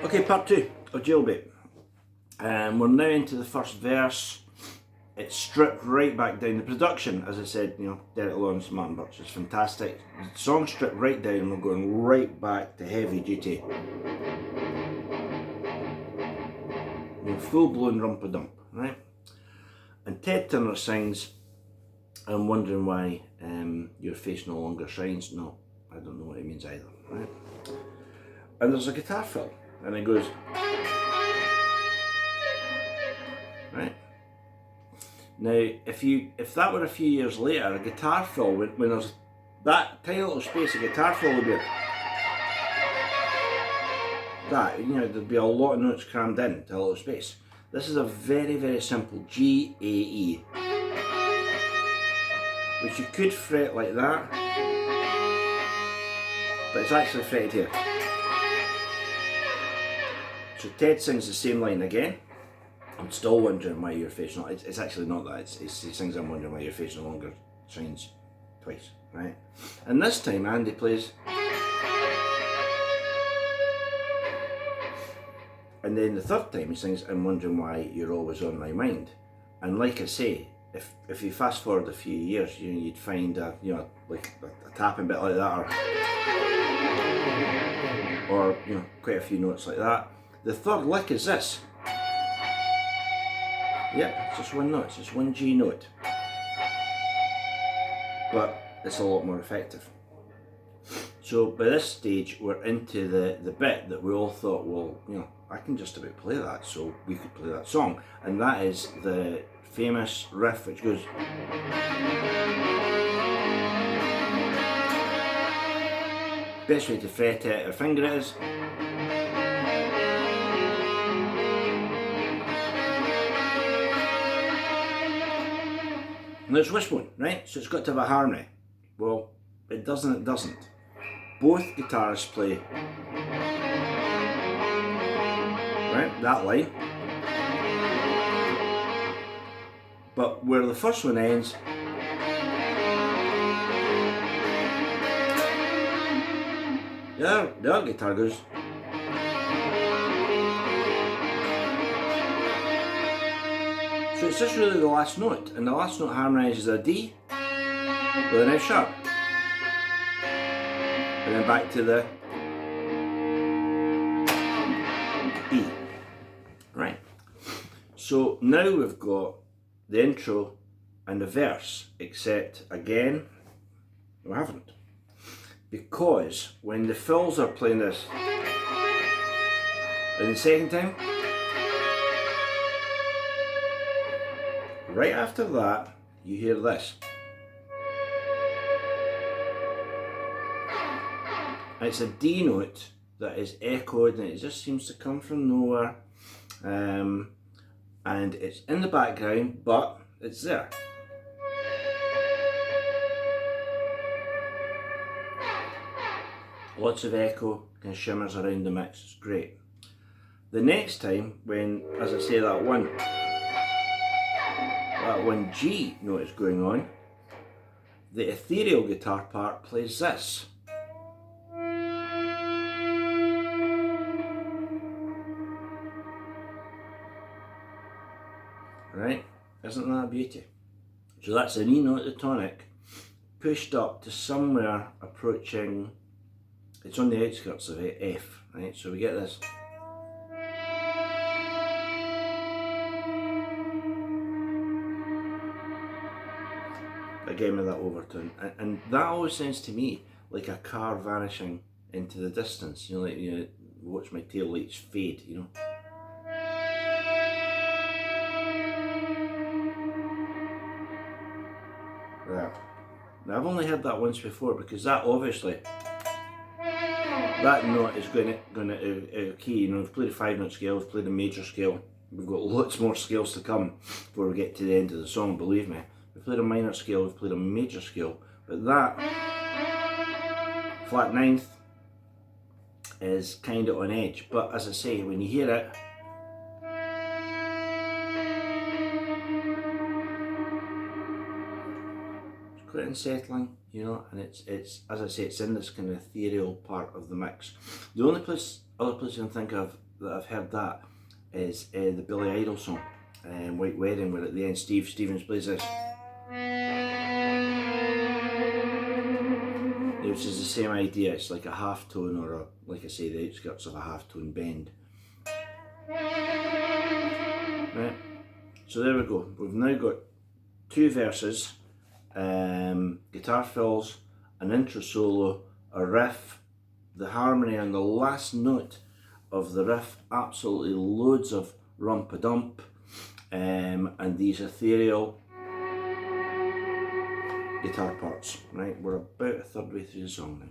Okay, part 2 of Jailbait. We're now into the first verse. It's stripped right back down. The production, as I said, Derek Lawrence, Martin Birch is fantastic. The song's stripped right down. We're going right back to heavy duty. Full blown rumpa-dump, right? And Ted Turner sings, "I'm wondering why your face no longer shines." No, I don't know what it means either, right? And there's a guitar fill, and it goes, right? Now, if that were a few years later, a guitar fill, when there's that tiny little space, a guitar fill would be that, there'd be a lot of notes crammed into a little space. This is a very, very simple G, A, E, which you could fret like that, but it's actually fretted here. So Ted sings the same line again. "I'm still wondering why your face not..." It's actually not that. He sings "I'm wondering why your face no longer shines" twice, right? And this time Andy plays. And then the third time he sings "I'm wondering why you're always on my mind." And like I say, if you fast forward a few years, you'd find like a tapping bit like that, or quite a few notes like that. The third lick is this. Yep, it's just one note, it's just one G note. But it's a lot more effective. So by this stage we're into the bit that we all thought, well, I can just about play that, so we could play that song. And that is the famous riff which goes, best way to fret it or finger it is, and it's Wishbone, right? So it's got to have a harmony. Well, it doesn't. Both guitarists play, right, that line. But where the first one ends, the other guitar goes. So it's just really the last note, and the last note harmonises a D with an F sharp, and then back to the E, right? So now we've got the intro and the verse, except again, we haven't. Because when the fills are playing this, and the second time, right after that, you hear this. It's a D note that is echoed, and it just seems to come from nowhere. And it's in the background, but it's there. Lots of echo, kind of shimmers around the mix, it's great. The next time, when, as I say, that one G note is going on, the ethereal guitar part plays this. Right? Isn't that a beauty? So that's an E note, the tonic, pushed up to somewhere approaching, it's on the outskirts of F, right? So we get this. Again with that overtone, and that always sounds to me like a car vanishing into the distance. Watch my tail lights fade. There. Now I've only heard that once before, because that obviously, that note is going to key. We've played a 5-note scale, we've played a major scale. We've got lots more scales to come before we get to the end of the song. Believe me. We've played a minor scale, we've played a major scale, but that flat ninth is kind of on edge. But as I say, when you hear it, it's quite unsettling, and it's as I say, it's in this kind of ethereal part of the mix. The only other place I can think of that I've heard that is the Billy Idol song, White Wedding, where at the end Steve Stevens plays this, which is the same idea. It's like a half tone, or a, like I say, the outskirts of a half tone bend. Right, so there we go. We've now got 2 verses, guitar fills, an intro solo, a riff, the harmony on the last note of the riff, absolutely loads of rump-a-dump, and these ethereal guitar parts. Right, we're about a third way through the song now.